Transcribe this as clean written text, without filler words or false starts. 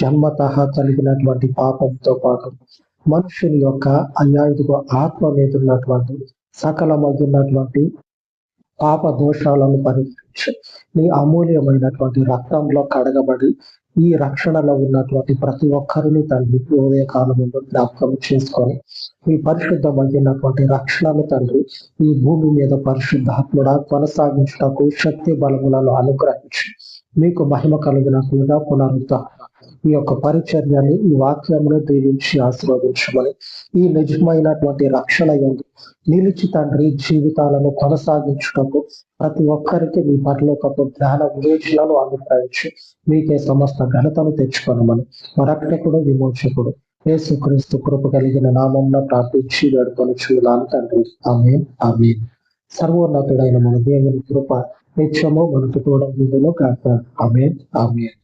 జన్మతః కలిగినటువంటి పాపంతో పాటు మనుషుని యొక్క అన్యాయుడిగా ఆత్మ మీద ఉన్నటువంటి సకలమగినటువంటి పాప దోషాలను పరిహరించి నీ అమూల్యమైనటువంటి రక్తంలో కడగబడి ఈ రక్షణలో ఉన్నటువంటి ప్రతి ఒక్కరిని తండ్రి ఉదయ కాలంలో జ్ఞాపకం చేసుకొని మీ పరిశుద్ధమైనటువంటి రక్షణను తండ్రి ఈ భూమి మీద పరిశుద్ధాత్ముడా కొనసాగించుటకు శక్తి బలములను అనుగ్రహించి మీకు మహిమ కలిగిన కూడా పునరుద్ధరణ ఈ యొక్క పరిచర్యని ఈ వాక్యంలో దీవించి ఆశీర్వదించమని ఈ నిజమైనటువంటి రక్షణ యందు నిలిచి తండ్రి జీవితాలను కొనసాగించుటకు ప్రతి ఒక్కరికి మీ పరలోకపు జ్ఞాన వివేచనలు అనుగ్రహించి మీకే సమస్త ఘనతను తెచ్చుకోనమని రక్షకుడు విమోచకుడు యేసుక్రీస్తు కృప కలిగిన నామంలో ప్రార్థించి వేడుకొనుచున్నాను తండ్రి. ఆమేన్ ఆమేన్. సర్వోన్నతుడైన మన దేవుని కృప నిత్యము మనకు కూడా కాక ఆమేన్ ఆమేన్.